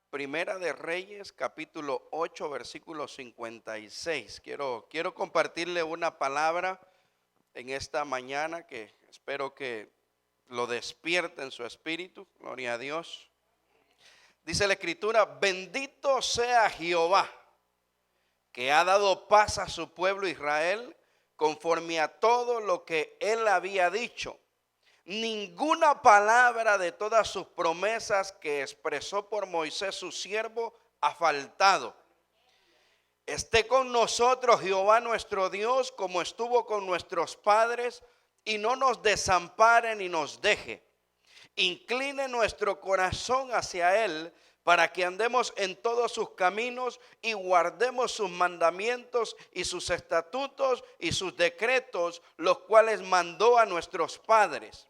Primera de Reyes, capítulo 8, versículo 56. Quiero compartirle una palabra en esta mañana que espero que lo despierte en su espíritu. Gloria a Dios. Dice la escritura: bendito sea Jehová, que ha dado paz a su pueblo Israel, conforme a todo lo que él había dicho. Ninguna palabra de todas sus promesas que expresó por Moisés su siervo ha faltado. Esté con nosotros Jehová nuestro Dios, como estuvo con nuestros padres, y no nos desampare ni nos deje. Incline nuestro corazón hacia él, para que andemos en todos sus caminos y guardemos sus mandamientos y sus estatutos y sus decretos, los cuales mandó a nuestros padres.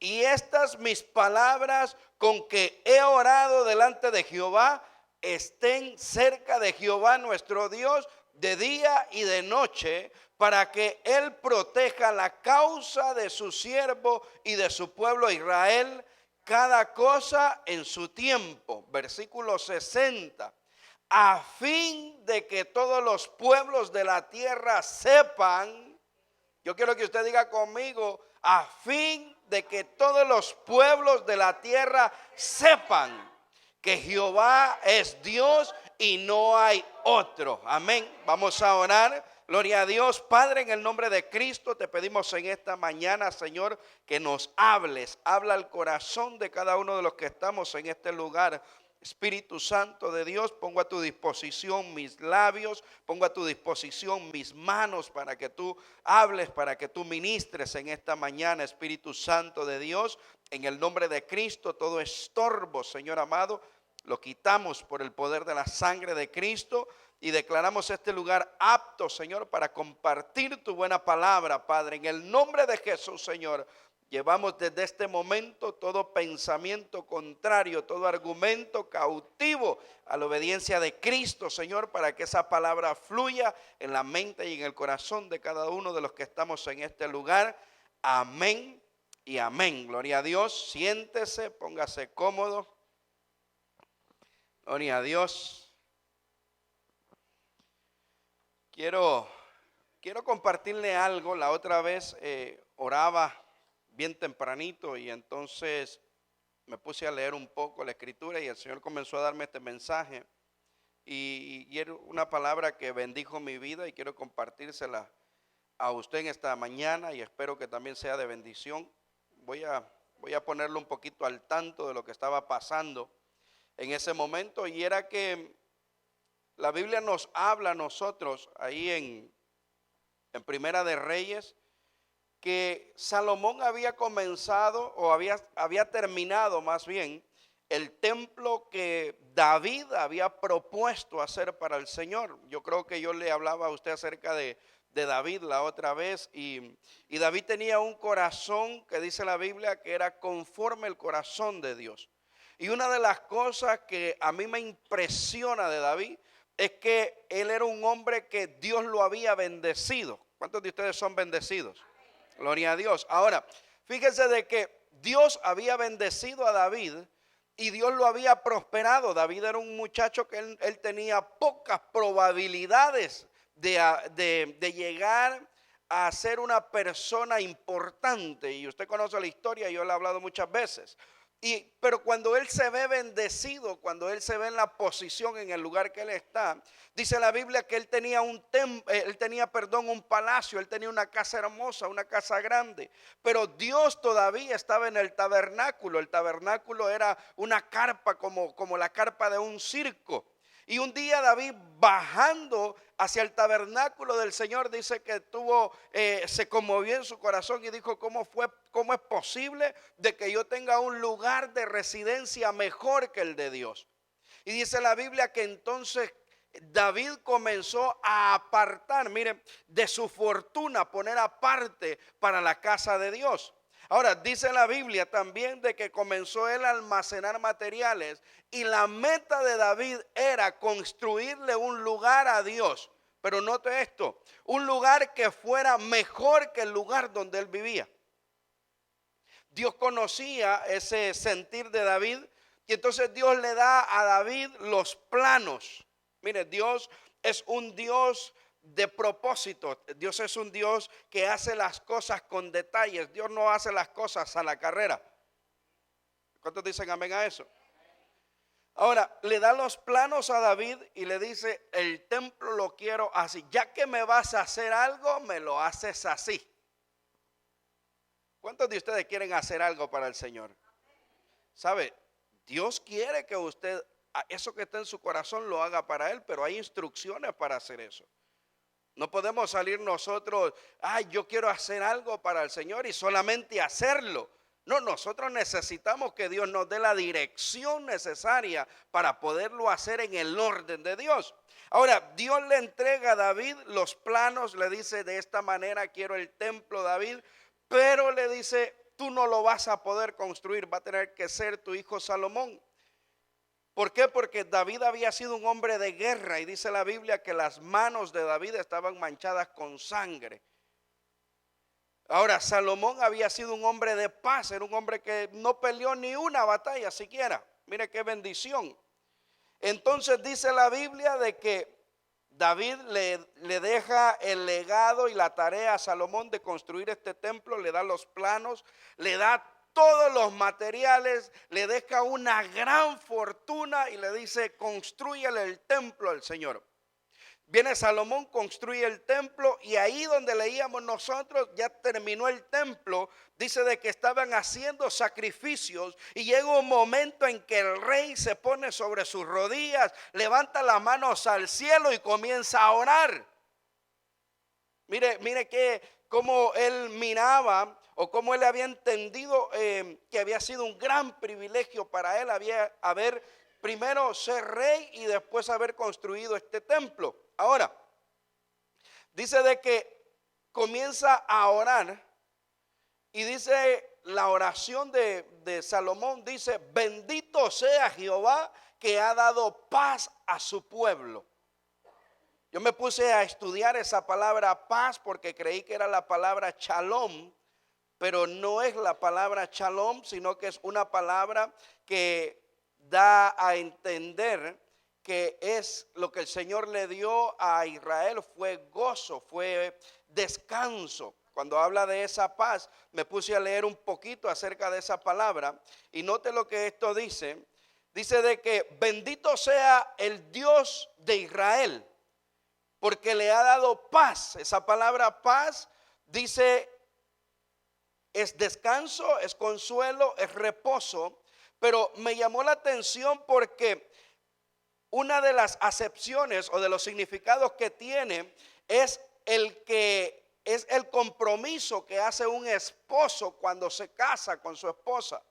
Y estas mis palabras con que he orado delante de Jehová estén cerca de Jehová nuestro Dios de día y de noche, para que él proteja la causa de su siervo y de su pueblo Israel, cada cosa en su tiempo. Versículo 60. A fin de que todos los pueblos de la tierra sepan. Yo quiero que usted diga conmigo: a fin de que todos los pueblos de la tierra sepan que Jehová es Dios y no hay otro. Amén. Vamos a orar. Gloria a Dios. Padre, en el nombre de Cristo te pedimos en esta mañana, Señor, que nos hables. Habla al corazón de cada uno de los que estamos en este lugar. Espíritu Santo de Dios, pongo a tu disposición mis labios, pongo a tu disposición mis manos para que tú hables, para que tú ministres en esta mañana, Espíritu Santo de Dios. En el nombre de Cristo, todo estorbo, Señor amado, lo quitamos por el poder de la sangre de Cristo y declaramos este lugar apto, Señor, para compartir tu buena palabra, Padre. En el nombre de Jesús, Señor, llevamos desde este momento todo pensamiento contrario, todo argumento cautivo a la obediencia de Cristo, Señor, para que esa palabra fluya en la mente y en el corazón de cada uno de los que estamos en este lugar. Amén y amén. Gloria a Dios. Siéntese, póngase cómodo. Gloria a Dios. Quiero compartirle algo. La otra vez oraba bien tempranito y entonces me puse a leer un poco la escritura y el Señor comenzó a darme este mensaje y era una palabra que bendijo mi vida y quiero compartírsela a usted en esta mañana y espero que también sea de bendición. Voy a ponerlo un poquito al tanto de lo que estaba pasando en ese momento, y era que la Biblia nos habla a nosotros ahí en Primera de Reyes, que Salomón había comenzado o había terminado más bien el templo que David había propuesto hacer para el Señor. Yo creo que yo le hablaba a usted acerca de David la otra vez y David tenía un corazón que dice la Biblia que era conforme el corazón de Dios. Y una de las cosas que a mí me impresiona de David es que él era un hombre que Dios lo había bendecido. ¿Cuántos de ustedes son bendecidos? Gloria a Dios. Ahora, fíjese de que Dios había bendecido a David y Dios lo había prosperado. David era un muchacho que él tenía pocas probabilidades de llegar a ser una persona importante. Y usted conoce la historia, yo le he hablado muchas veces. Pero cuando él se ve bendecido, cuando él se ve en la posición, en el lugar que él está, dice la Biblia que él tenía un palacio, él tenía una casa hermosa, una casa grande. Pero Dios todavía estaba en el tabernáculo. El tabernáculo era una carpa como la carpa de un circo. Y un día David, bajando hacia el tabernáculo del Señor, dice que se conmovió en su corazón y dijo: ¿cómo es posible de que yo tenga un lugar de residencia mejor que el de Dios? Y dice la Biblia que entonces David comenzó a apartar, miren, de su fortuna, poner aparte para la casa de Dios. Ahora, dice la Biblia también de que comenzó él a almacenar materiales y la meta de David era construirle un lugar a Dios. Pero note esto, un lugar que fuera mejor que el lugar donde él vivía. Dios conocía ese sentir de David. Y entonces Dios le da a David los planos. Mire, Dios es un Dios de propósito. Dios es un Dios que hace las cosas con detalles. Dios no hace las cosas a la carrera. ¿Cuántos dicen amén a eso? Ahora, le da los planos a David y le dice, el templo lo quiero así. Ya que me vas a hacer algo, me lo haces así. ¿Cuántos de ustedes quieren hacer algo para el Señor? ¿Sabe? Dios quiere que usted, eso que está en su corazón, lo haga para Él, pero hay instrucciones para hacer eso. No podemos salir nosotros, yo quiero hacer algo para el Señor y solamente hacerlo. No, nosotros necesitamos que Dios nos dé la dirección necesaria para poderlo hacer en el orden de Dios. Ahora, Dios le entrega a David los planos, le dice de esta manera quiero el templo, David, pero le dice tú no lo vas a poder construir, va a tener que ser tu hijo Salomón. ¿Por qué? Porque David había sido un hombre de guerra y dice la Biblia que las manos de David estaban manchadas con sangre. Ahora, Salomón había sido un hombre de paz, era un hombre que no peleó ni una batalla siquiera. Mire qué bendición. Entonces dice la Biblia de que David le deja el legado y la tarea a Salomón de construir este templo, le da los planos, le da todos los materiales, le deja una gran fortuna y le dice, construyele el templo al Señor. Viene Salomón, construye el templo y ahí donde leíamos nosotros ya terminó el templo. Dice de que estaban haciendo sacrificios y llega un momento en que el rey se pone sobre sus rodillas, levanta las manos al cielo y comienza a orar. Mire que como él miraba o como él había entendido que había sido un gran privilegio para él haber primero ser rey y después haber construido este templo. Ahora, dice de que comienza a orar y dice la oración de Salomón, dice, bendito sea Jehová que ha dado paz a su pueblo. Yo me puse a estudiar esa palabra paz porque creí que era la palabra shalom, pero no es la palabra shalom, sino que es una palabra que da a entender que es lo que el Señor le dio a Israel, fue gozo, fue descanso. Cuando habla de esa paz, me puse a leer un poquito acerca de esa palabra y note lo que esto dice. Dice de que bendito sea el Dios de Israel, porque le ha dado paz. Esa palabra paz dice es descanso, es consuelo, es reposo, pero me llamó la atención porque una de las acepciones o de los significados que tiene es el compromiso que hace un esposo cuando se casa con su esposa.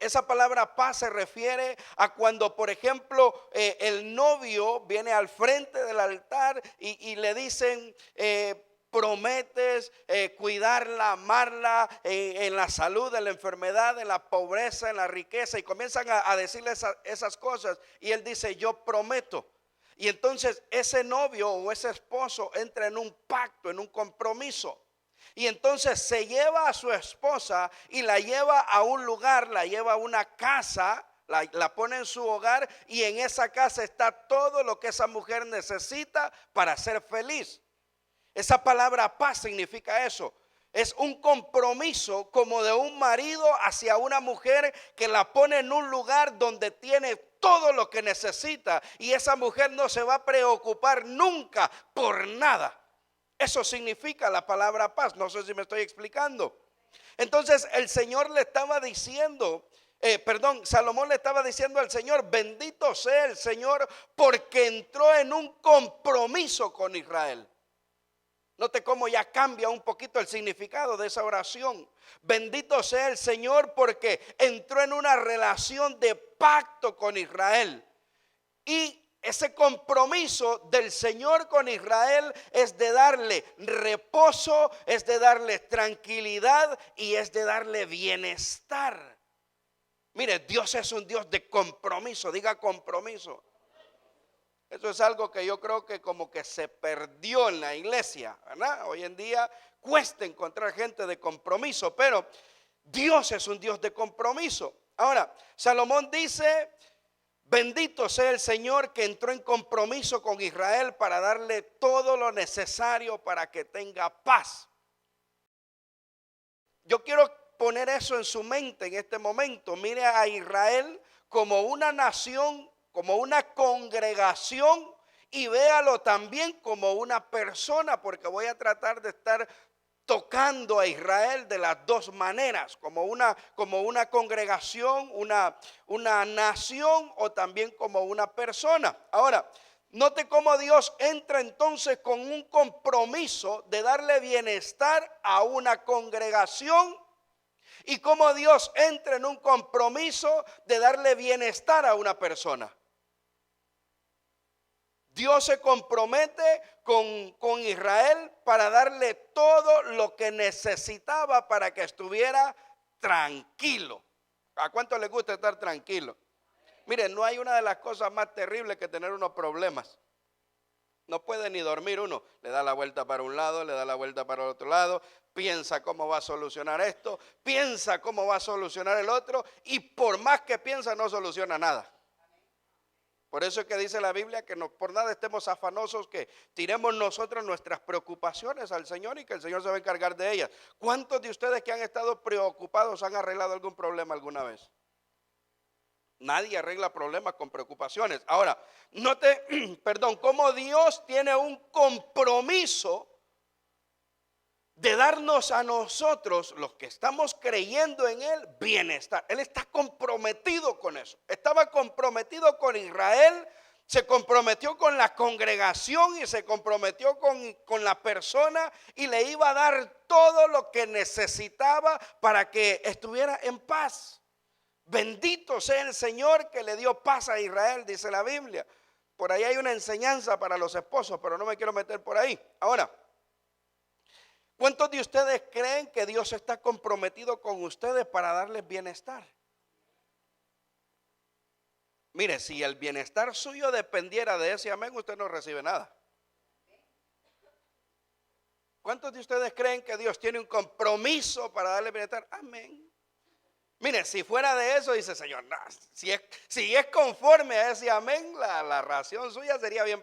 Esa palabra paz se refiere a cuando, por ejemplo, el novio viene al frente del altar y le dicen, prometes cuidarla, amarla en la salud, en la enfermedad, en la pobreza, en la riqueza, y comienzan a decirle esas cosas y él dice, yo prometo. Y entonces ese novio o ese esposo entra en un pacto, en un compromiso. Y entonces se lleva a su esposa y la lleva a un lugar, la lleva a una casa, la pone en su hogar y en esa casa está todo lo que esa mujer necesita para ser feliz. Esa palabra paz significa eso. Es un compromiso como de un marido hacia una mujer que la pone en un lugar donde tiene todo lo que necesita y esa mujer no se va a preocupar nunca por nada. Eso significa la palabra paz. No sé si me estoy explicando. Entonces el Señor le estaba diciendo, Salomón le estaba diciendo al Señor, bendito sea el Señor porque entró en un compromiso con Israel. Note cómo ya cambia un poquito el significado de esa oración. Bendito sea el Señor porque entró en una relación de pacto con Israel. Y ese compromiso del Señor con Israel es de darle reposo, es de darle tranquilidad y es de darle bienestar. Mire, Dios es un Dios de compromiso, diga compromiso. Eso es algo que yo creo que como que se perdió en la iglesia, ¿verdad? Hoy en día cuesta encontrar gente de compromiso, pero Dios es un Dios de compromiso. Ahora, Salomón dice: bendito sea el Señor que entró en compromiso con Israel para darle todo lo necesario para que tenga paz. Yo quiero poner eso en su mente en este momento. Mire a Israel como una nación, como una congregación, y véalo también como una persona, porque voy a tratar de estar tocando a Israel de las dos maneras, como una congregación, una nación, o también como una persona. Ahora, note cómo Dios entra entonces con un compromiso de darle bienestar a una congregación, y cómo Dios entra en un compromiso de darle bienestar a una persona. Dios se compromete con Israel para darle todo lo que necesitaba para que estuviera tranquilo. ¿A cuánto les gusta estar tranquilo? Miren, no hay una de las cosas más terribles que tener unos problemas. No puede ni dormir uno. Le da la vuelta para un lado, le da la vuelta para el otro lado. Piensa cómo va a solucionar esto, piensa cómo va a solucionar el otro, y por más que piensa no soluciona nada. Por eso es que dice la Biblia que no por nada estemos afanosos, que tiremos nosotros nuestras preocupaciones al Señor y que el Señor se va a encargar de ellas. ¿Cuántos de ustedes que han estado preocupados han arreglado algún problema alguna vez? Nadie arregla problemas con preocupaciones. Ahora, note, cómo Dios tiene un compromiso de darnos a nosotros, los que estamos creyendo en Él, bienestar. Él está comprometido con eso. Estaba comprometido con Israel, se comprometió con la congregación y se comprometió con la persona, y le iba a dar todo lo que necesitaba para que estuviera en paz. Bendito sea el Señor que le dio paz a Israel, dice la Biblia. Por ahí hay una enseñanza para los esposos, pero no me quiero meter por ahí. Ahora, ¿cuántos de ustedes creen que Dios está comprometido con ustedes para darles bienestar? Mire, si el bienestar suyo dependiera de ese amén, usted no recibe nada. ¿Cuántos de ustedes creen que Dios tiene un compromiso para darle bienestar? Amén. Mire, si fuera de eso, dice Señor, no, si es conforme a ese amén, la ración suya sería bien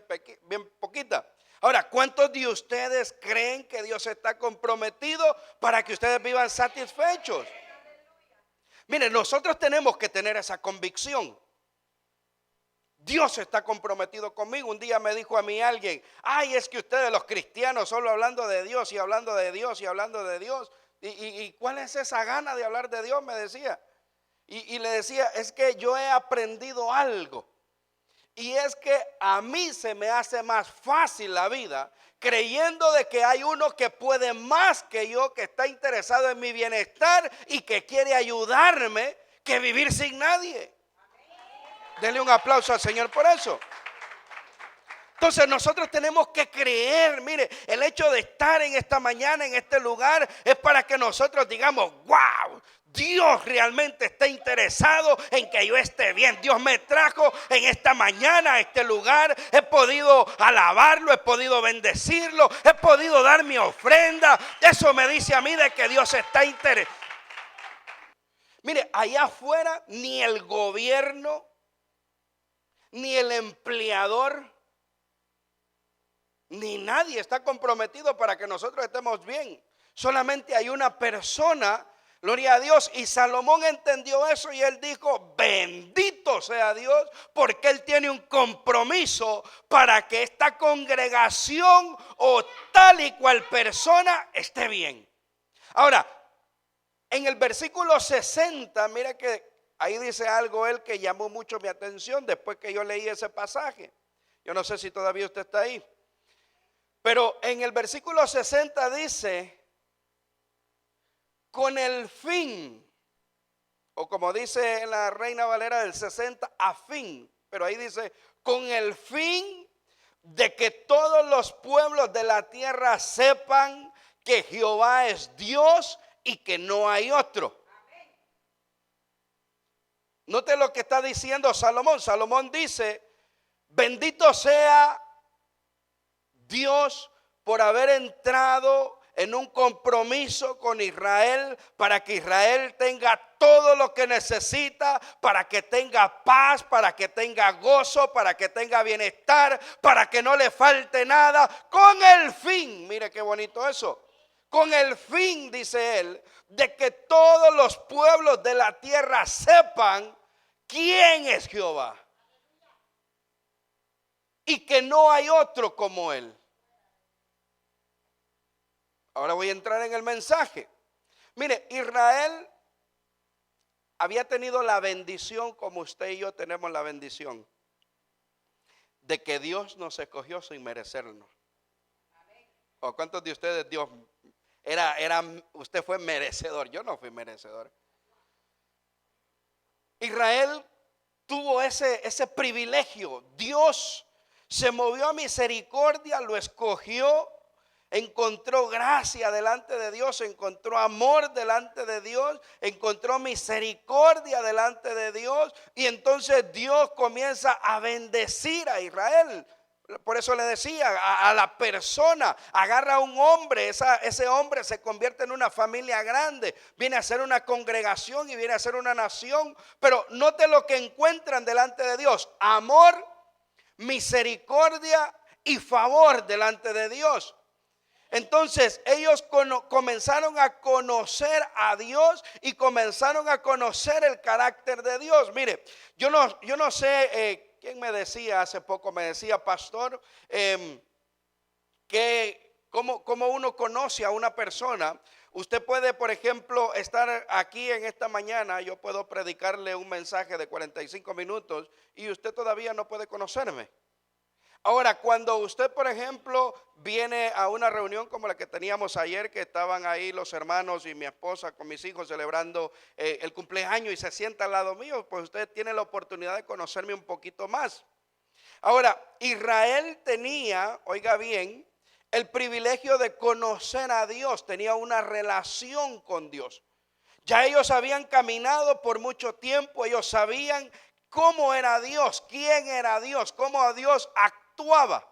poquita. Ahora, ¿cuántos de ustedes creen que Dios está comprometido para que ustedes vivan satisfechos? Mire, nosotros tenemos que tener esa convicción. Dios está comprometido conmigo. Un día me dijo a mí alguien: ay, es que ustedes los cristianos solo hablando de Dios y hablando de Dios y hablando de Dios. ¿Y cuál es esa gana de hablar de Dios? Me decía. Y le decía: es que yo he aprendido algo. Y es que a mí se me hace más fácil la vida creyendo de que hay uno que puede más que yo, que está interesado en mi bienestar y que quiere ayudarme, que vivir sin nadie. Denle un aplauso al Señor por eso. Entonces nosotros tenemos que creer. Mire, el hecho de estar en esta mañana, en este lugar, es para que nosotros digamos: wow, Dios realmente está interesado en que yo esté bien. Dios me trajo en esta mañana a este lugar. He podido alabarlo, he podido bendecirlo, he podido dar mi ofrenda. Eso me dice a mí de que Dios está interesado. Mire, allá afuera ni el gobierno, ni el empleador, ni nadie está comprometido para que nosotros estemos bien. Solamente hay una persona, gloria a Dios. Y Salomón entendió eso y él dijo: bendito sea Dios, porque Él tiene un compromiso para que esta congregación o tal y cual persona esté bien. Ahora, en el versículo 60, mira que ahí dice algo él que llamó mucho mi atención después que yo leí ese pasaje. Yo no sé si todavía usted está ahí. Pero en el versículo 60 dice: con el fin, o como dice en la Reina Valera del 60, a fin. Pero ahí dice: con el fin de que todos los pueblos de la tierra sepan que Jehová es Dios y que no hay otro. Note lo que está diciendo Salomón. Salomón dice: bendito sea Dios por haber entrado en un compromiso con Israel para que Israel tenga todo lo que necesita, para que tenga paz, para que tenga gozo, para que tenga bienestar, para que no le falte nada, con el fin, mire qué bonito eso, con el fin, dice él, de que todos los pueblos de la tierra sepan quién es Jehová y que no hay otro como él. Ahora voy a entrar en el mensaje. Mire, Israel había tenido la bendición, como usted y yo tenemos la bendición, de que Dios nos escogió sin merecernos. ¿O cuántos de ustedes Dios usted fue merecedor? Yo no fui merecedor. Israel tuvo ese privilegio. Dios se movió a misericordia, lo escogió, encontró gracia delante de Dios, encontró amor delante de Dios, encontró misericordia delante de Dios, y entonces Dios comienza a bendecir a Israel. Por eso le decía, a la persona, agarra a un hombre, ese hombre se convierte en una familia grande, viene a ser una congregación y viene a ser una nación. Pero note lo que encuentran delante de Dios: amor, misericordia y favor delante de Dios. Entonces ellos comenzaron a conocer a Dios y comenzaron a conocer el carácter de Dios. Mire, yo no sé, quién me decía hace poco, me decía, pastor, que cómo uno conoce a una persona. Usted puede, por ejemplo, estar aquí en esta mañana, yo puedo predicarle un mensaje de 45 minutos y usted todavía no puede conocerme. Ahora, cuando usted, por ejemplo, viene a una reunión como la que teníamos ayer, que estaban ahí los hermanos y mi esposa con mis hijos celebrando el cumpleaños, y se sienta al lado mío, pues usted tiene la oportunidad de conocerme un poquito más. Ahora, Israel tenía, oiga bien, el privilegio de conocer a Dios, tenía una relación con Dios. Ya ellos habían caminado por mucho tiempo, ellos sabían cómo era Dios, quién era Dios, cómo Dios actuaba.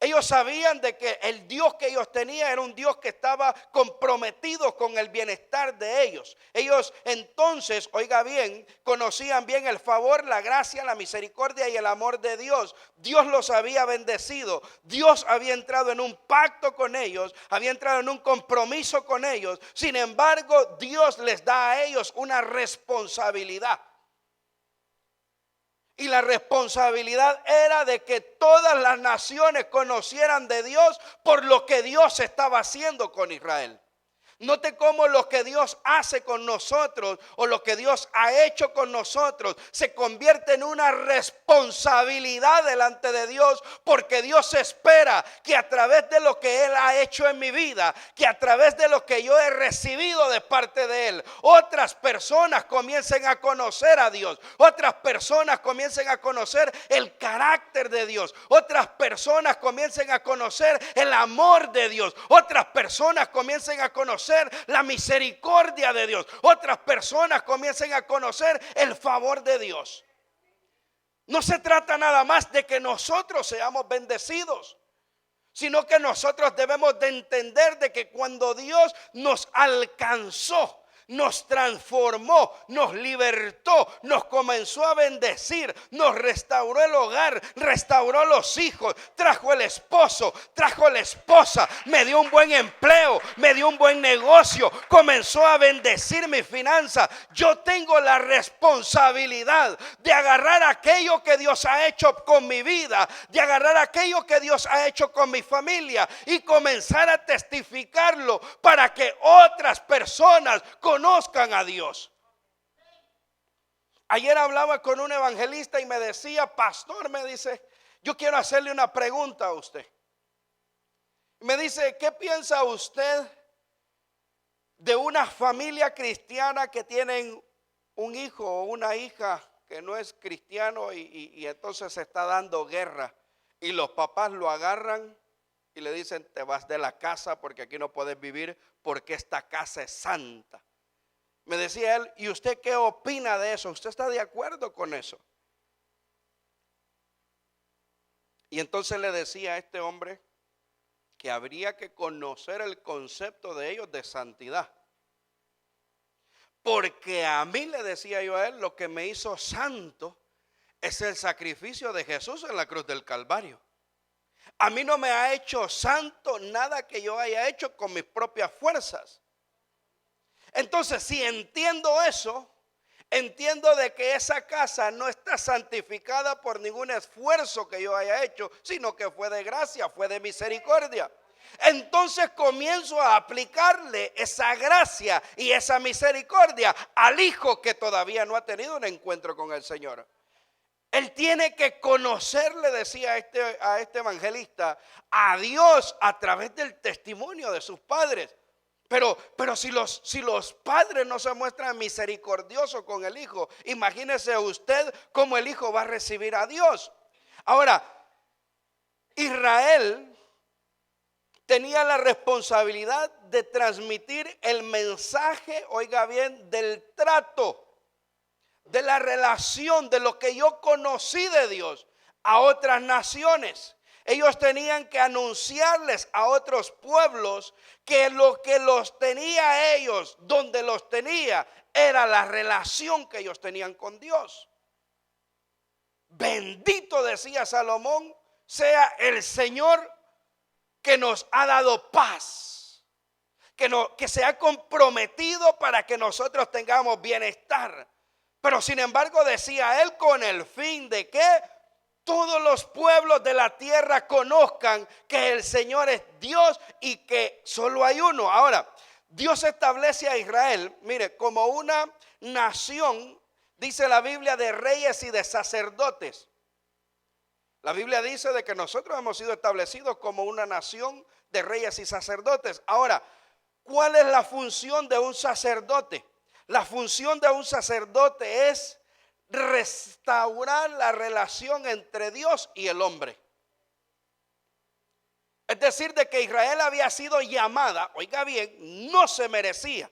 Ellos sabían de que el Dios que ellos tenían era un Dios que estaba comprometido con el bienestar de ellos. Ellos entonces, oiga bien, conocían bien el favor, la gracia, la misericordia y el amor de Dios. Dios los había bendecido. Dios había entrado en un pacto con ellos, había entrado en un compromiso con ellos. Sin embargo, Dios les da a ellos una responsabilidad. Y la responsabilidad era de que todas las naciones conocieran de Dios por lo que Dios estaba haciendo con Israel. Note cómo lo que Dios hace con nosotros o lo que Dios ha hecho con nosotros se convierte en una responsabilidad delante de Dios, porque Dios espera que a través de lo que Él ha hecho en mi vida, que a través de lo que yo he recibido de parte de Él, otras personas comiencen a conocer a Dios, otras personas comiencen a conocer el carácter de Dios, otras personas comiencen a conocer el amor de Dios, otras personas comiencen a conocer la misericordia de Dios, otras personas comiencen a conocer el favor de Dios. No se trata nada más de que nosotros seamos bendecidos, sino que nosotros debemos de entender de que cuando Dios nos alcanzó, nos transformó, nos libertó, nos comenzó a bendecir, nos restauró el hogar, restauró los hijos, trajo el esposo, trajo la esposa, me dio un buen empleo, me dio un buen negocio, comenzó a bendecir mi finanza. Yo tengo la responsabilidad de agarrar aquello que Dios ha hecho con mi vida, de agarrar aquello que Dios ha hecho con mi familia y comenzar a testificarlo para que otras personas conozcan a Dios. Ayer hablaba con un evangelista y me decía, pastor, me dice, yo quiero hacerle una pregunta a usted. Me dice, ¿qué piensa usted de una familia cristiana que tienen un hijo o una hija que no es cristiano y entonces se está dando guerra y los papás lo agarran y le dicen, te vas de la casa porque aquí no puedes vivir porque esta casa es santa? Me decía él, ¿y usted qué opina de eso? ¿Usted está de acuerdo con eso? Y entonces le decía a este hombre que habría que conocer el concepto de ellos de santidad. Porque a mí, le decía yo a él, lo que me hizo santo es el sacrificio de Jesús en la cruz del Calvario. A mí no me ha hecho santo nada que yo haya hecho con mis propias fuerzas. Entonces, si entiendo eso, entiendo de que esa casa no está santificada por ningún esfuerzo que yo haya hecho, sino que fue de gracia, fue de misericordia. Entonces comienzo a aplicarle esa gracia y esa misericordia al hijo que todavía no ha tenido un encuentro con el Señor. Él tiene que conocer, le decía a este evangelista, a Dios a través del testimonio de sus padres. Pero si los padres no se muestran misericordiosos con el hijo, imagínese usted cómo el hijo va a recibir a Dios. Ahora, Israel tenía la responsabilidad de transmitir el mensaje, oiga bien, del trato, de la relación, de lo que yo conocí de Dios a otras naciones. Ellos tenían que anunciarles a otros pueblos que lo que los tenía a ellos, donde los tenía, era la relación que ellos tenían con Dios. Bendito, decía Salomón, sea el Señor que nos ha dado paz, que se ha comprometido para que nosotros tengamos bienestar. Pero sin embargo decía él, con el fin de que todos los pueblos de la tierra conozcan que el Señor es Dios y que solo hay uno. Ahora, Dios establece a Israel, mire, como una nación, dice la Biblia, de reyes y de sacerdotes. La Biblia dice de que nosotros hemos sido establecidos como una nación de reyes y sacerdotes. Ahora, ¿cuál es la función de un sacerdote? La función de un sacerdote es restaurar la relación entre Dios y el hombre. Es decir, de que Israel había sido llamada, oiga bien, no se merecía,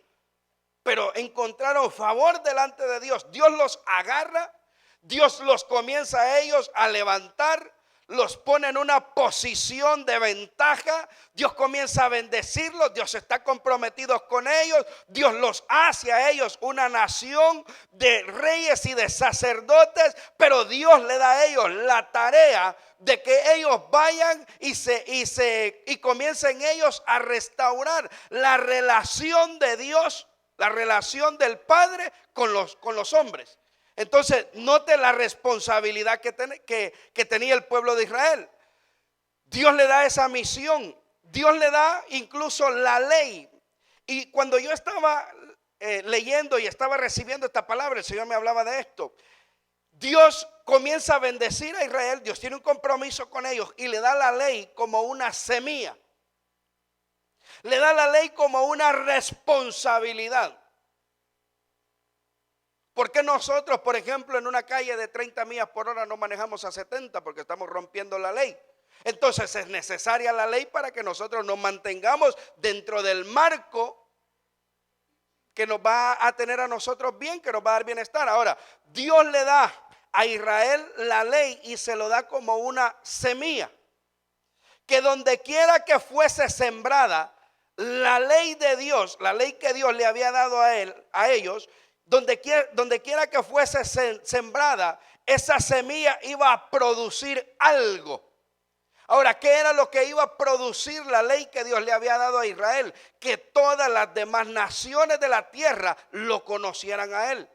pero encontraron favor delante de Dios. Dios los agarra, Dios los comienza a ellos a levantar, los pone en una posición de ventaja. Dios comienza a bendecirlos, Dios está comprometido con ellos, Dios los hace a ellos una nación de reyes y de sacerdotes, pero Dios le da a ellos la tarea de que ellos vayan y comiencen ellos a restaurar la relación de Dios, la relación del Padre con los hombres. Entonces, note la responsabilidad que tenía el pueblo de Israel. Dios le da esa misión. Dios le da incluso la ley. Y cuando yo estaba leyendo y estaba recibiendo esta palabra, el Señor me hablaba de esto. Dios comienza a bendecir a Israel. Dios tiene un compromiso con ellos y le da la ley como una semilla. Le da la ley como una responsabilidad. ¿Por qué nosotros, por ejemplo, en una calle de 30 millas por hora no manejamos a 70? Porque estamos rompiendo la ley. Entonces es necesaria la ley para que nosotros nos mantengamos dentro del marco que nos va a tener a nosotros bien, que nos va a dar bienestar. Ahora, Dios le da a Israel la ley y se lo da como una semilla, que donde quiera que fuese sembrada, la ley de Dios, la ley que Dios le había dado a ellos, donde quiera que fuese sembrada, esa semilla iba a producir algo. Ahora, ¿qué era lo que iba a producir la ley que Dios le había dado a Israel? Que todas las demás naciones de la tierra lo conocieran a él.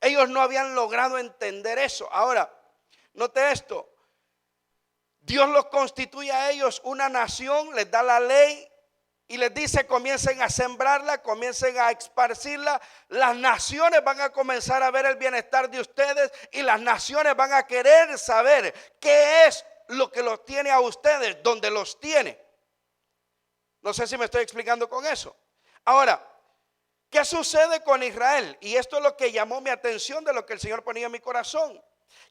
Ellos no habían logrado entender eso. Ahora, note esto. Dios los constituye a ellos una nación, les da la ley y les dice: comiencen a sembrarla, comiencen a esparcirla. Las naciones van a comenzar a ver el bienestar de ustedes y las naciones van a querer saber qué es lo que los tiene a ustedes, donde los tiene. No sé si me estoy explicando con eso. Ahora, ¿qué sucede con Israel? Y esto es lo que llamó mi atención de lo que el Señor ponía en mi corazón.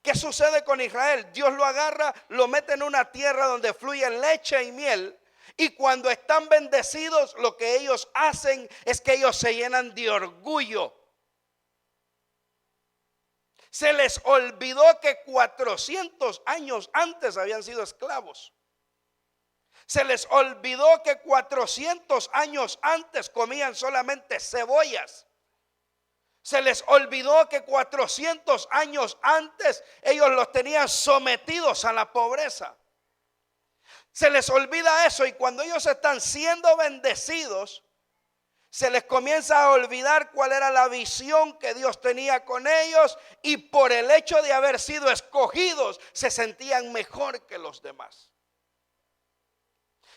¿Qué sucede con Israel? Dios lo agarra, lo mete en una tierra donde fluye leche y miel. Y cuando están bendecidos, lo que ellos hacen es que ellos se llenan de orgullo. Se les olvidó que 400 años antes habían sido esclavos. Se les olvidó que 400 años antes comían solamente cebollas. Se les olvidó que 400 años antes ellos los tenían sometidos a la pobreza. Se les olvida eso, y cuando ellos están siendo bendecidos, se les comienza a olvidar cuál era la visión que Dios tenía con ellos, y por el hecho de haber sido escogidos se sentían mejor que los demás.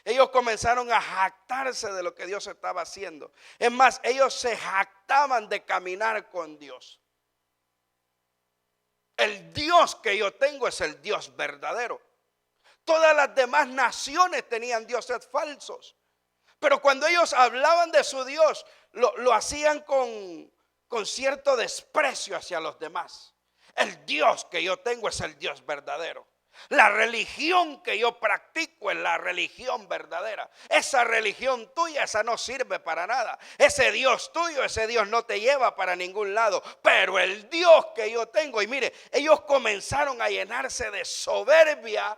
Ellos comenzaron a jactarse de lo que Dios estaba haciendo. Es más, ellos se jactaban de caminar con Dios. El Dios que yo tengo es el Dios verdadero. Todas las demás naciones tenían dioses falsos. Pero cuando ellos hablaban de su Dios, lo hacían con cierto desprecio hacia los demás. El Dios que yo tengo es el Dios verdadero. La religión que yo practico es la religión verdadera. Esa religión tuya, esa no sirve para nada. Ese Dios tuyo, ese Dios no te lleva para ningún lado. Pero el Dios que yo tengo, y mire, ellos comenzaron a llenarse de soberbia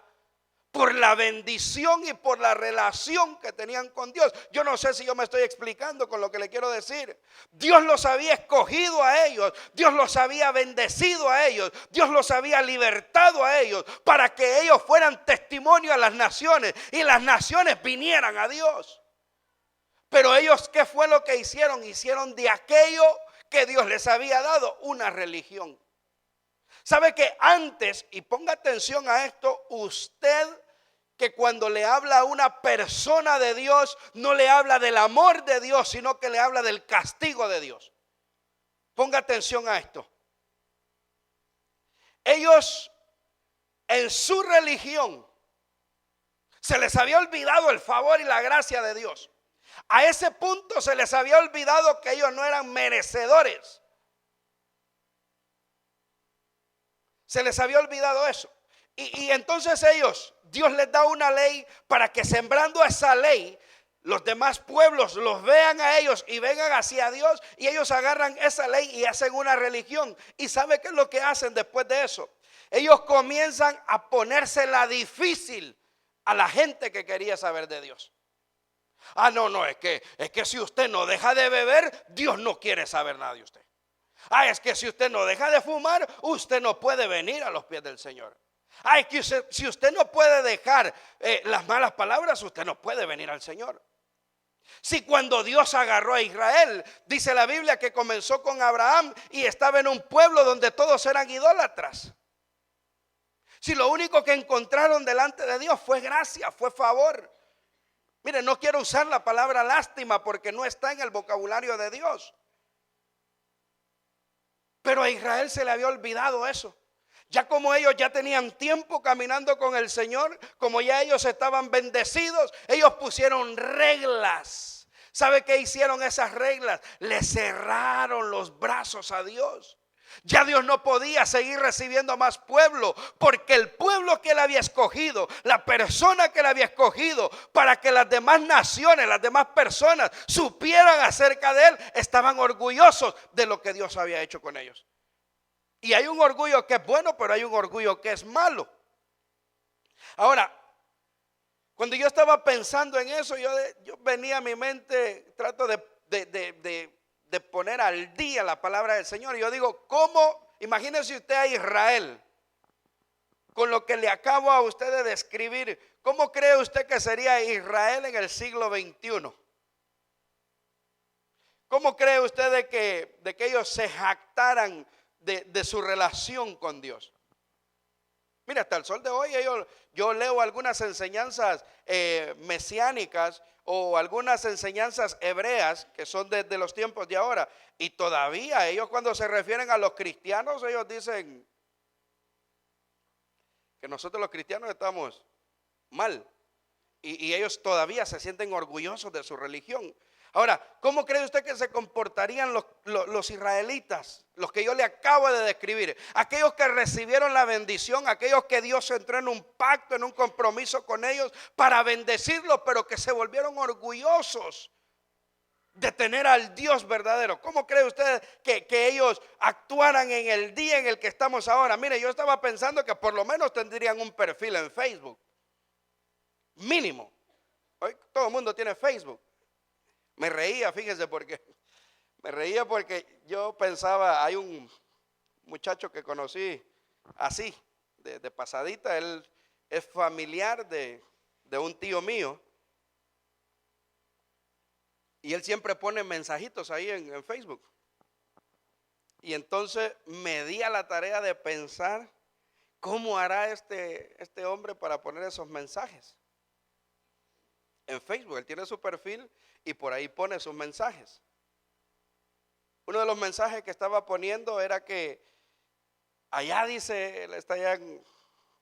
por la bendición y por la relación que tenían con Dios. Yo no sé si yo me estoy explicando con lo que le quiero decir. Dios los había escogido a ellos, Dios los había bendecido a ellos, Dios los había libertado a ellos para que ellos fueran testimonio a las naciones y las naciones vinieran a Dios. Pero ellos, ¿qué fue lo que hicieron? Hicieron de aquello que Dios les había dado una religión. ¿Sabe que antes, y ponga atención a esto, usted, que cuando le habla a una persona de Dios, no le habla del amor de Dios, sino que le habla del castigo de Dios? Ponga atención a esto. Ellos, en su religión, se les había olvidado el favor y la gracia de Dios. A ese punto se les había olvidado que ellos no eran merecedores. Se les había olvidado eso. Y entonces ellos, Dios les da una ley para que, sembrando esa ley, los demás pueblos los vean a ellos y vengan hacia Dios, y ellos agarran esa ley y hacen una religión. ¿Y sabe qué es lo que hacen después de eso? Ellos comienzan a ponérsela difícil a la gente que quería saber de Dios. No, es que si usted no deja de beber, Dios no quiere saber nada de usted. Es que si usted no deja de fumar, usted no puede venir a los pies del Señor. Es que si usted no puede dejar las malas palabras, usted no puede venir al Señor. Si cuando Dios agarró a Israel, dice la Biblia que comenzó con Abraham y estaba en un pueblo donde todos eran idólatras. Si lo único que encontraron delante de Dios fue gracia, fue favor. Mire, no quiero usar la palabra lástima porque no está en el vocabulario de Dios. Pero a Israel se le había olvidado eso. Ya como ellos ya tenían tiempo caminando con el Señor, como ya ellos estaban bendecidos, ellos pusieron reglas. ¿Sabe qué hicieron esas reglas? Le cerraron los brazos a Dios. Ya Dios no podía seguir recibiendo más pueblo, porque el pueblo que él había escogido, la persona que él había escogido para que las demás naciones, las demás personas supieran acerca de él, estaban orgullosos de lo que Dios había hecho con ellos. Y hay un orgullo que es bueno, pero hay un orgullo que es malo. Ahora, cuando yo estaba pensando en eso, yo venía a mi mente, trato de poner al día la palabra del Señor. Y yo digo, ¿cómo? Imagínese usted a Israel, con lo que le acabo a usted de describir. ¿Cómo cree usted que sería Israel en el siglo XXI? ¿Cómo cree usted de que ellos se jactaran de su relación con Dios? Mira, hasta el sol de hoy yo leo algunas enseñanzas mesiánicas o algunas enseñanzas hebreas que son desde los tiempos de ahora, y todavía ellos, cuando se refieren a los cristianos, ellos dicen que nosotros los cristianos estamos mal, y ellos todavía se sienten orgullosos de su religión. Ahora, ¿cómo cree usted que se comportarían los israelitas, los que yo le acabo de describir? Aquellos que recibieron la bendición, aquellos que Dios entró en un pacto, en un compromiso con ellos para bendecirlos, pero que se volvieron orgullosos de tener al Dios verdadero. ¿Cómo cree usted que ellos actuaran en el día en el que estamos ahora? Mire, yo estaba pensando que por lo menos tendrían un perfil en Facebook, mínimo. Hoy todo el mundo tiene Facebook. Me reía, fíjese, porque yo pensaba, hay un muchacho que conocí así, de pasadita, él es familiar de un tío mío, y él siempre pone mensajitos ahí en Facebook. Y entonces me di a la tarea de pensar cómo hará este hombre para poner esos mensajes en Facebook. Él tiene su perfil y por ahí pone sus mensajes. Uno de los mensajes que estaba poniendo era que allá, dice, él está allá de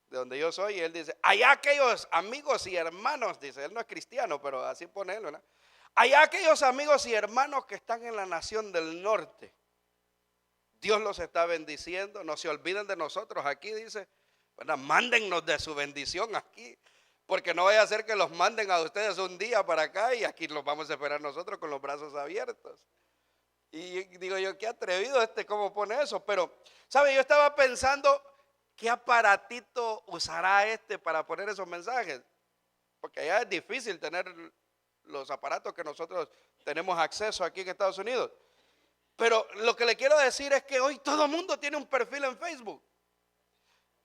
donde yo soy, y él dice, allá aquellos amigos y hermanos, dice, él no es cristiano, pero así pone él, ¿verdad? Allá aquellos amigos y hermanos que están en la nación del norte, Dios los está bendiciendo, no se olviden de nosotros aquí, dice, ¿verdad? Mándennos de su bendición aquí, porque no vaya a ser que los manden a ustedes un día para acá y aquí los vamos a esperar nosotros con los brazos abiertos. Y digo yo, qué atrevido cómo pone eso. Pero, ¿sabe? Yo estaba pensando, ¿qué aparatito usará para poner esos mensajes? Porque allá es difícil tener los aparatos que nosotros tenemos acceso aquí en Estados Unidos. Pero lo que le quiero decir es que hoy todo el mundo tiene un perfil en Facebook.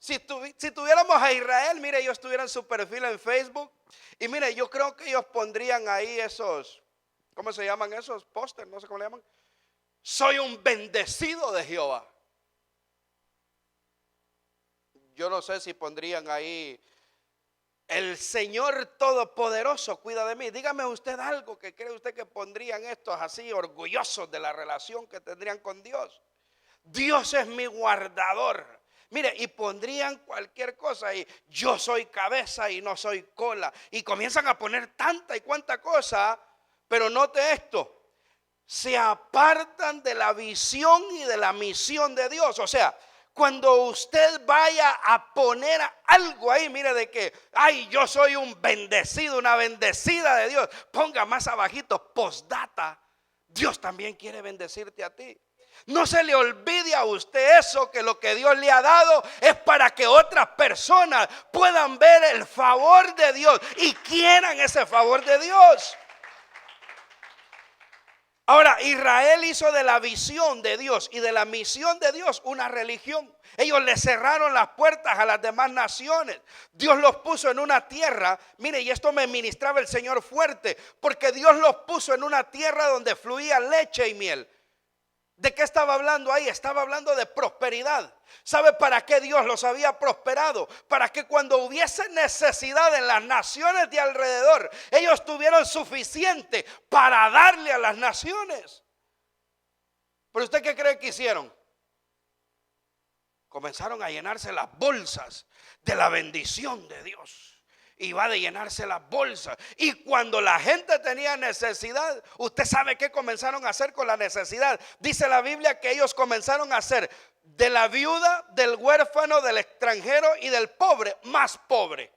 Si tuviéramos a Israel, mire, ellos tuvieran su perfil en Facebook. Y mire, yo creo que ellos pondrían ahí esos, ¿cómo se llaman esos? Póster, no sé cómo le llaman. Soy un bendecido de Jehová. Yo no sé si pondrían ahí, el Señor Todopoderoso cuida de mí. Dígame usted algo que cree usted que pondrían estos así orgullosos de la relación que tendrían con Dios. Dios es mi guardador. Mire, y pondrían cualquier cosa y yo soy cabeza y no soy cola. Y comienzan a poner tanta y cuanta cosa, pero note esto. Se apartan de la visión y de la misión de Dios. O sea, cuando usted vaya a poner algo ahí, mire, de que, ay, yo soy un bendecido, una bendecida de Dios, ponga más abajito, postdata, Dios también quiere bendecirte a ti. No se le olvide a usted eso, que lo que Dios le ha dado es para que otras personas puedan ver el favor de Dios y quieran ese favor de Dios. Ahora, Israel hizo de la visión de Dios y de la misión de Dios una religión. Ellos le cerraron las puertas a las demás naciones. Dios los puso en una tierra. Mire, y esto me ministraba el Señor fuerte, porque Dios los puso en una tierra donde fluía leche y miel. ¿De qué estaba hablando ahí? Estaba hablando de prosperidad. ¿Sabe para qué Dios los había prosperado? Para que cuando hubiese necesidad en las naciones de alrededor, ellos tuvieran suficiente para darle a las naciones. ¿Pero usted qué cree que hicieron? Comenzaron a llenarse las bolsas de la bendición de Dios. Y va de llenarse las bolsas. Y cuando la gente tenía necesidad, usted sabe qué comenzaron a hacer con la necesidad. Dice la Biblia que ellos comenzaron a hacer de la viuda, del huérfano, del extranjero y del pobre más pobre.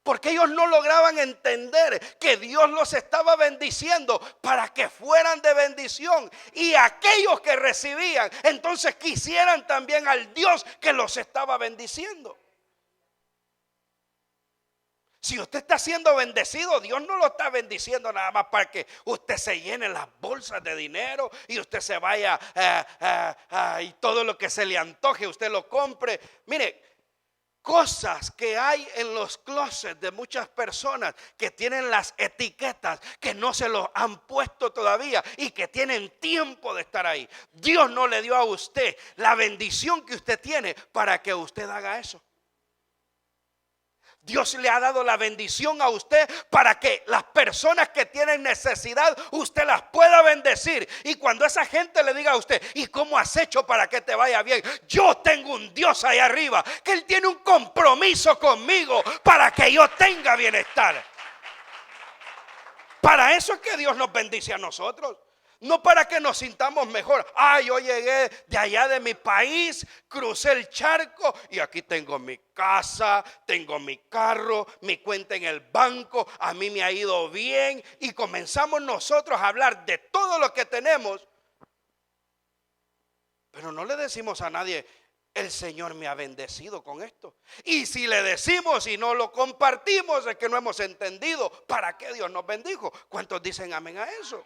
Porque ellos no lograban entender que Dios los estaba bendiciendo para que fueran de bendición. Y aquellos que recibían, entonces quisieran también al Dios que los estaba bendiciendo. Si usted está siendo bendecido, Dios no lo está bendiciendo nada más para que usted se llene las bolsas de dinero y usted se vaya y todo lo que se le antoje usted lo compre. Mire, cosas que hay en los closets de muchas personas que tienen las etiquetas que no se los han puesto todavía y que tienen tiempo de estar ahí. Dios no le dio a usted la bendición que usted tiene para que usted haga eso. Dios le ha dado la bendición a usted para que las personas que tienen necesidad usted las pueda bendecir. Y cuando esa gente le diga a usted, ¿y cómo has hecho para que te vaya bien? Yo tengo un Dios ahí arriba que Él tiene un compromiso conmigo para que yo tenga bienestar. Para eso es que Dios nos bendice a nosotros. No para que nos sintamos mejor. Yo llegué de allá de mi país, crucé el charco y aquí tengo mi casa, tengo mi carro, mi cuenta en el banco, a mí me ha ido bien. Y comenzamos nosotros a hablar de todo lo que tenemos. Pero no le decimos a nadie, el Señor me ha bendecido con esto. Y si le decimos y no lo compartimos, es que no hemos entendido para qué Dios nos bendijo. ¿Cuántos dicen amén a eso?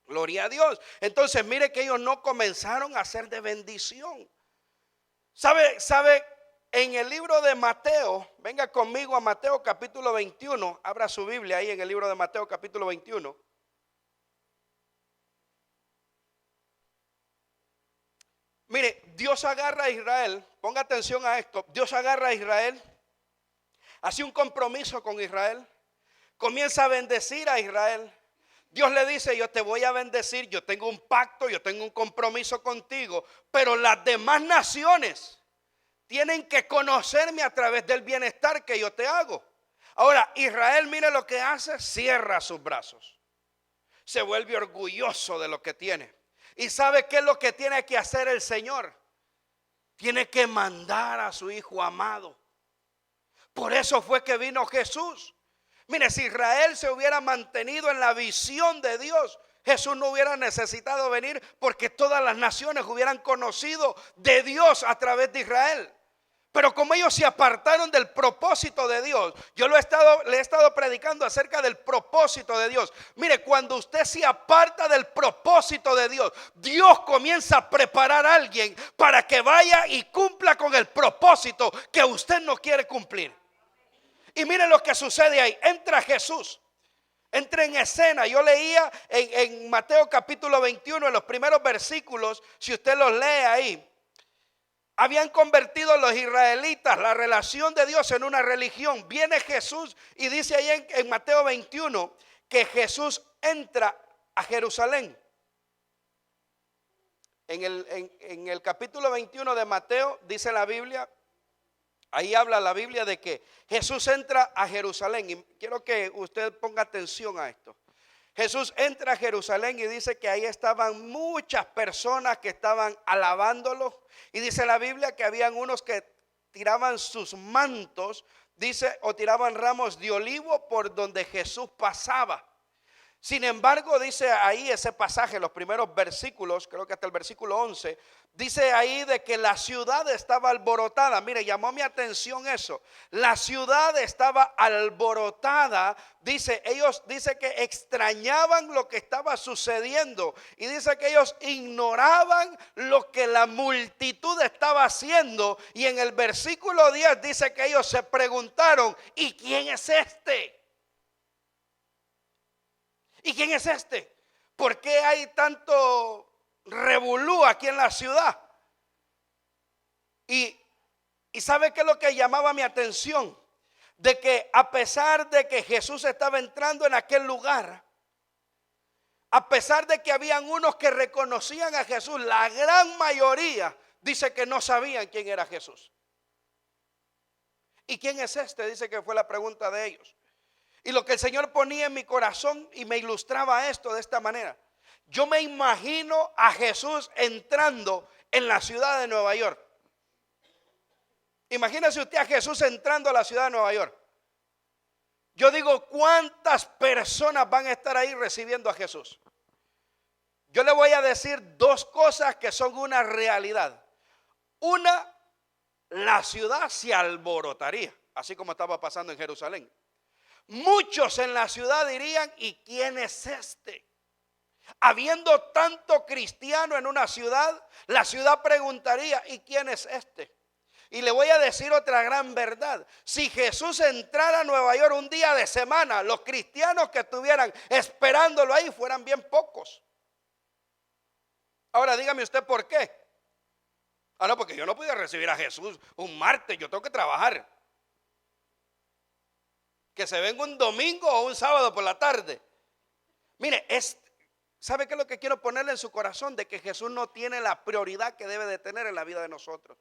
Gloria a Dios. Entonces mire que ellos no comenzaron a ser de bendición. ¿Sabe? En el libro de Mateo, venga conmigo a Mateo capítulo 21. Abra su Biblia ahí en el libro de Mateo capítulo 21. Mire, Dios agarra a Israel, ponga atención a esto, Dios agarra a Israel, hace un compromiso con Israel, comienza a bendecir a Israel. Dios le dice, yo te voy a bendecir, yo tengo un pacto, yo tengo un compromiso contigo, pero las demás naciones tienen que conocerme a través del bienestar que yo te hago. Ahora, Israel, mire lo que hace, cierra sus brazos, se vuelve orgulloso de lo que tiene. ¿Y sabe qué es lo que tiene que hacer el Señor? Tiene que mandar a su Hijo amado. Por eso fue que vino Jesús. Mire, si Israel se hubiera mantenido en la visión de Dios, Jesús no hubiera necesitado venir, porque todas las naciones hubieran conocido de Dios a través de Israel. Pero como ellos se apartaron del propósito de Dios, yo le he estado predicando acerca del propósito de Dios. Mire, cuando usted se aparta del propósito de Dios, Dios comienza a preparar a alguien para que vaya y cumpla con el propósito que usted no quiere cumplir. Y mire lo que sucede ahí. Entra Jesús, entra en escena. Yo leía en Mateo capítulo 21, en los primeros versículos, si usted los lee ahí. Habían convertido los israelitas la relación de Dios en una religión. Viene Jesús y dice ahí en Mateo 21 que Jesús entra a Jerusalén. En el capítulo 21 de Mateo dice la Biblia, ahí habla la Biblia de que Jesús entra a Jerusalén. Y quiero que usted ponga atención a esto. Jesús entra a Jerusalén y dice que ahí estaban muchas personas que estaban alabándolo. Y dice la Biblia que habían unos que tiraban sus mantos, dice, o tiraban ramos de olivo por donde Jesús pasaba. Sin embargo, dice ahí ese pasaje, los primeros versículos, creo que hasta el versículo 11, dice ahí de que la ciudad estaba alborotada. Mire, llamó mi atención eso. La ciudad estaba alborotada. Dice que extrañaban lo que estaba sucediendo. Y dice que ellos ignoraban lo que la multitud estaba haciendo. Y en el versículo 10 dice que ellos se preguntaron, ¿y quién es este? ¿Y quién es este? ¿Por qué hay tanto revolú aquí en la ciudad? Y ¿sabe qué es lo que llamaba mi atención? De que a pesar de que Jesús estaba entrando en aquel lugar, a pesar de que habían unos que reconocían a Jesús, la gran mayoría dice que no sabían quién era Jesús. ¿Y quién es este? Dice que fue la pregunta de ellos. Y lo que el Señor ponía en mi corazón y me ilustraba esto de esta manera. Yo me imagino a Jesús entrando en la ciudad de Nueva York. Imagínese usted a Jesús entrando a la ciudad de Nueva York. Yo digo, ¿cuántas personas van a estar ahí recibiendo a Jesús? Yo le voy a decir dos cosas que son una realidad. Una, la ciudad se alborotaría, así como estaba pasando en Jerusalén. Muchos en la ciudad dirían, ¿y quién es este? Habiendo tanto cristiano en una ciudad, la ciudad preguntaría, ¿y quién es este? Y le voy a decir otra gran verdad. Si Jesús entrara a Nueva York un día de semana, los cristianos que estuvieran esperándolo ahí fueran bien pocos. Ahora dígame usted por qué. No, porque yo no podía recibir a Jesús un martes, yo tengo que trabajar. Que se venga un domingo o un sábado por la tarde. Mire, ¿sabe qué es lo que quiero ponerle en su corazón? De que Jesús no tiene la prioridad que debe de tener en la vida de nosotros.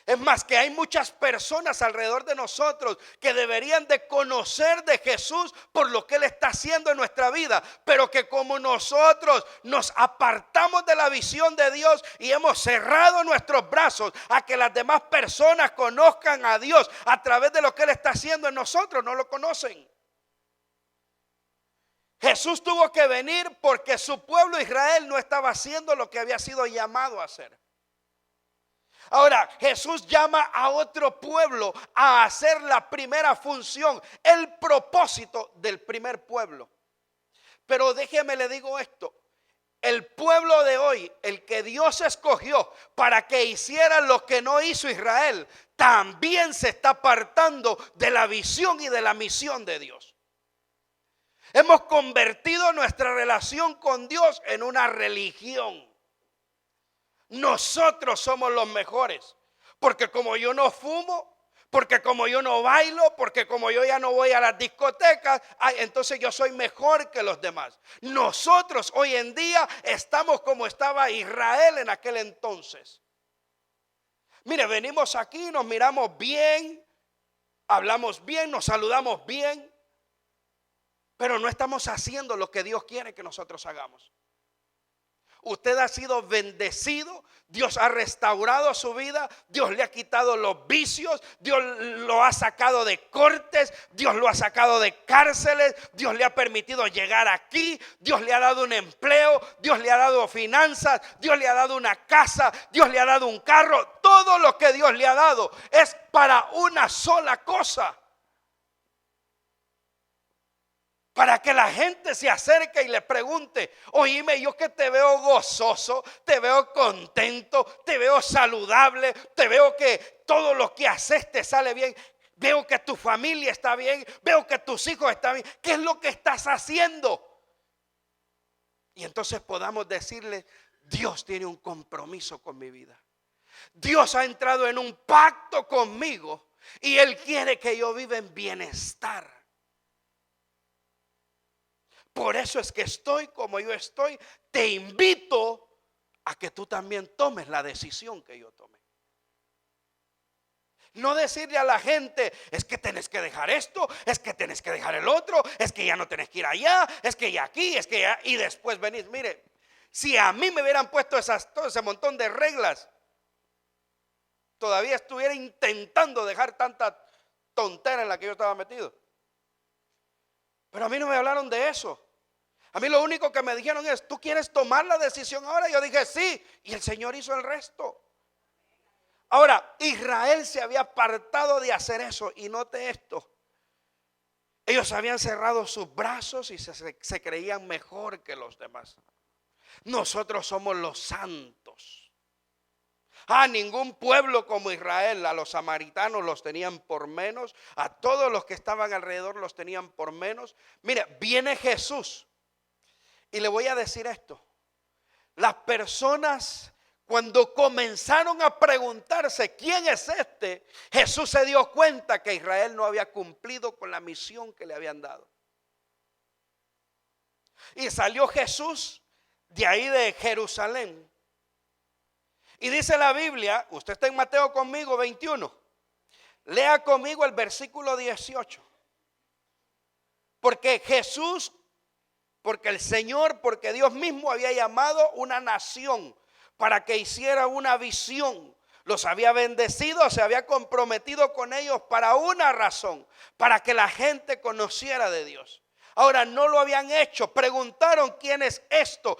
Es más, que hay muchas personas alrededor de nosotros que deberían de conocer de Jesús por lo que Él está haciendo en nuestra vida, pero que como nosotros nos apartamos de la visión de Dios y hemos cerrado nuestros brazos a que las demás personas conozcan a Dios a través de lo que Él está haciendo en nosotros, no lo conocen. Jesús tuvo que venir porque su pueblo Israel no estaba haciendo lo que había sido llamado a hacer. Ahora, Jesús llama a otro pueblo a hacer la primera función, el propósito del primer pueblo. Pero déjeme le digo esto. El pueblo de hoy, el que Dios escogió para que hiciera lo que no hizo Israel, también se está apartando de la visión y de la misión de Dios. Hemos convertido nuestra relación con Dios en una religión. Nosotros somos los mejores, porque como yo no fumo, porque como yo no bailo, porque como yo ya no voy a las discotecas, entonces yo soy mejor que los demás. Nosotros hoy en día estamos como estaba Israel en aquel entonces. Mire, venimos aquí, nos miramos bien, hablamos bien, nos saludamos bien, pero no estamos haciendo lo que Dios quiere que nosotros hagamos. Usted ha sido bendecido, Dios ha restaurado su vida, Dios le ha quitado los vicios, Dios lo ha sacado de cortes, Dios lo ha sacado de cárceles, Dios le ha permitido llegar aquí, Dios le ha dado un empleo, Dios le ha dado finanzas, Dios le ha dado una casa, Dios le ha dado un carro. Todo lo que Dios le ha dado es para una sola cosa. Para que la gente se acerque y le pregunte: oíme, yo que te veo gozoso, te veo contento, te veo saludable, te veo que todo lo que haces te sale bien, veo que tu familia está bien, veo que tus hijos están bien. ¿Qué es lo que estás haciendo? Y entonces podamos decirle: Dios tiene un compromiso con mi vida. Dios ha entrado en un pacto conmigo y Él quiere que yo viva en bienestar. Por eso es que estoy como yo estoy. Te invito a que tú también tomes la decisión que yo tomé. No decirle a la gente: es que tenés que dejar esto, es que tenés que dejar el otro, es que ya no tenés que ir allá, es que ya aquí, es que ya. Y después venís. Mire, si a mí me hubieran puesto todo ese montón de reglas, todavía estuviera intentando dejar tanta tontera en la que yo estaba metido. Pero a mí no me hablaron de eso. A mí lo único que me dijeron es: ¿tú quieres tomar la decisión ahora? Yo dije sí, y el Señor hizo el resto. Ahora, Israel se había apartado de hacer eso, y note esto: ellos habían cerrado sus brazos y se creían mejor que los demás. Nosotros somos los santos. Ningún pueblo como Israel. A los samaritanos los tenían por menos, a todos los que estaban alrededor los tenían por menos. Mire, viene Jesús. Y le voy a decir esto: las personas, cuando comenzaron a preguntarse quién es este, Jesús se dio cuenta que Israel no había cumplido con la misión que le habían dado. Y salió Jesús de ahí de Jerusalén. Y dice la Biblia, usted está en Mateo conmigo 21. Lea conmigo el versículo 18. Porque Jesús, porque el Señor, porque Dios mismo había llamado una nación para que hiciera una visión. Los había bendecido, se había comprometido con ellos para una razón: para que la gente conociera de Dios. Ahora, no lo habían hecho. Preguntaron: ¿quién es esto?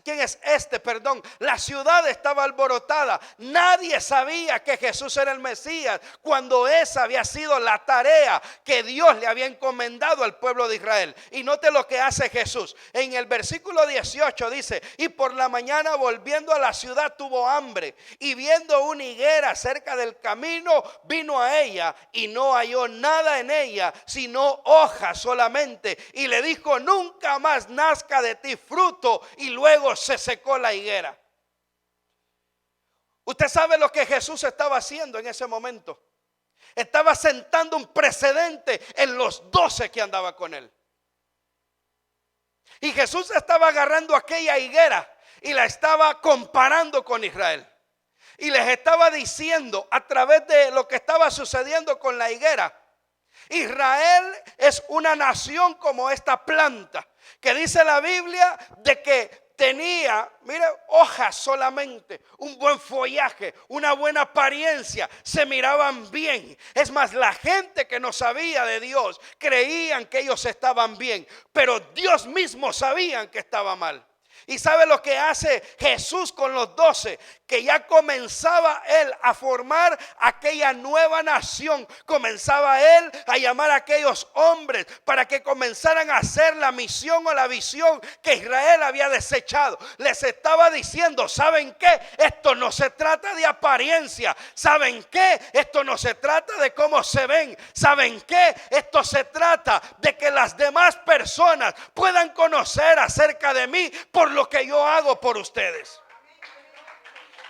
¿Quién es este? Perdón. La ciudad estaba alborotada. Nadie sabía que Jesús era el Mesías, cuando esa había sido la tarea que Dios le había encomendado al pueblo de Israel. Y note lo que hace Jesús. En el versículo 18 dice: y por la mañana, volviendo a la ciudad, tuvo hambre, y viendo una higuera cerca del camino, vino a ella y no halló nada en ella, sino hojas solamente. Y le dijo: nunca más nazca de ti fruto. Y luego se secó la higuera. Usted sabe lo que Jesús estaba haciendo en ese momento. Estaba sentando un precedente en los 12 que andaba con él. Y Jesús estaba agarrando aquella higuera y la estaba comparando con Israel. Y les estaba diciendo, a través de lo que estaba sucediendo con la higuera: Israel es una nación como esta planta, que dice la Biblia de que tenía, mire, hojas solamente, un buen follaje, una buena apariencia, se miraban bien. Es más, la gente que no sabía de Dios creían que ellos estaban bien, pero Dios mismo sabía que estaba mal. ¿Y sabe lo que hace Jesús con los 12? Que ya comenzaba él a formar aquella nueva nación. Comenzaba él a llamar a aquellos hombres para que comenzaran a hacer la misión o la visión que Israel había desechado. Les estaba diciendo, ¿saben qué? Esto no se trata de apariencia. ¿Saben qué? Esto no se trata de cómo se ven. ¿Saben qué? Esto se trata de que las demás personas puedan conocer acerca de mí por lo que yo hago por ustedes.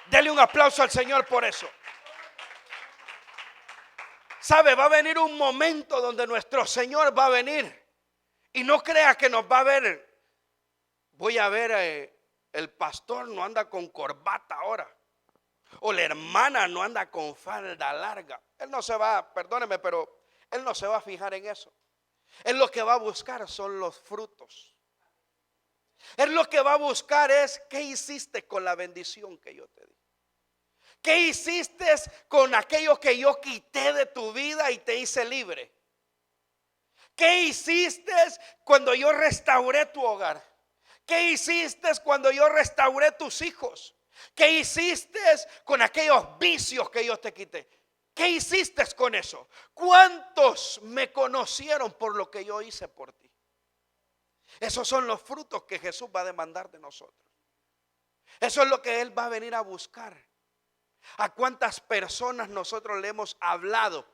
Dele un aplauso al Señor por eso. Sabe, va a venir un momento donde nuestro Señor va a venir. Y no crea que nos va a ver. Voy a ver, el pastor no anda con corbata ahora. O la hermana no anda con falda larga. Él no se va, perdóneme, pero él no se va a fijar en eso. Él lo que va a buscar son los frutos. Él lo que va a buscar es qué hiciste con la bendición que yo te di. ¿Qué hiciste con aquello que yo quité de tu vida y te hice libre? ¿Qué hiciste cuando yo restauré tu hogar? ¿Qué hiciste cuando yo restauré tus hijos? ¿Qué hiciste con aquellos vicios que yo te quité? ¿Qué hiciste con eso? ¿Cuántos me conocieron por lo que yo hice por ti? Esos son los frutos que Jesús va a demandar de nosotros. Eso es lo que Él va a venir a buscar. ¿A cuántas personas nosotros le hemos hablado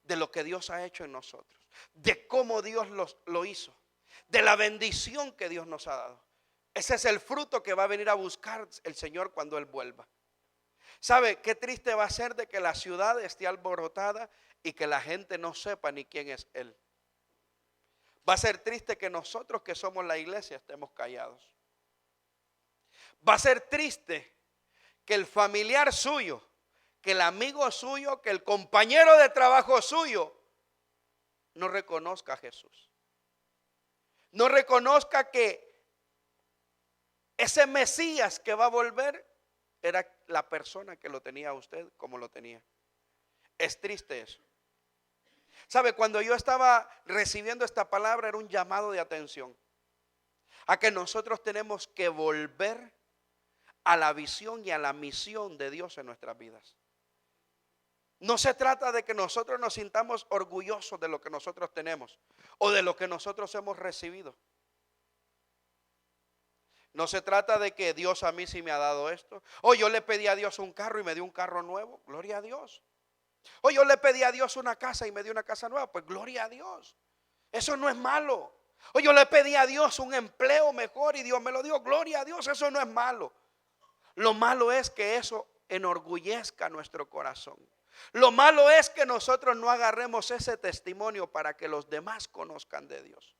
de lo que Dios ha hecho en nosotros? De cómo Dios lo hizo. De la bendición que Dios nos ha dado. Ese es el fruto que va a venir a buscar el Señor cuando Él vuelva. ¿Sabe qué triste va a ser de que la ciudad esté alborotada y que la gente no sepa ni quién es Él? Va a ser triste que nosotros que somos la iglesia estemos callados. Va a ser triste que el familiar suyo, que el amigo suyo, que el compañero de trabajo suyo no reconozca a Jesús. No reconozca que ese Mesías que va a volver era la persona que lo tenía a usted como lo tenía. Es triste eso. ¿Sabe? Cuando yo estaba recibiendo esta palabra era un llamado de atención a que nosotros tenemos que volver a la visión y a la misión de Dios en nuestras vidas. No se trata de que nosotros nos sintamos orgullosos de lo que nosotros tenemos o de lo que nosotros hemos recibido. No se trata de que Dios a mí sí me ha dado esto. O yo le pedí a Dios un carro y me dio un carro nuevo. Gloria a Dios. O yo le pedí a Dios una casa y me dio una casa nueva. Pues gloria a Dios. Eso no es malo. O yo le pedí a Dios un empleo mejor y Dios me lo dio. Gloria a Dios. Eso no es malo. Lo malo es que eso enorgullezca nuestro corazón. Lo malo es que nosotros no agarremos ese testimonio para que los demás conozcan de Dios.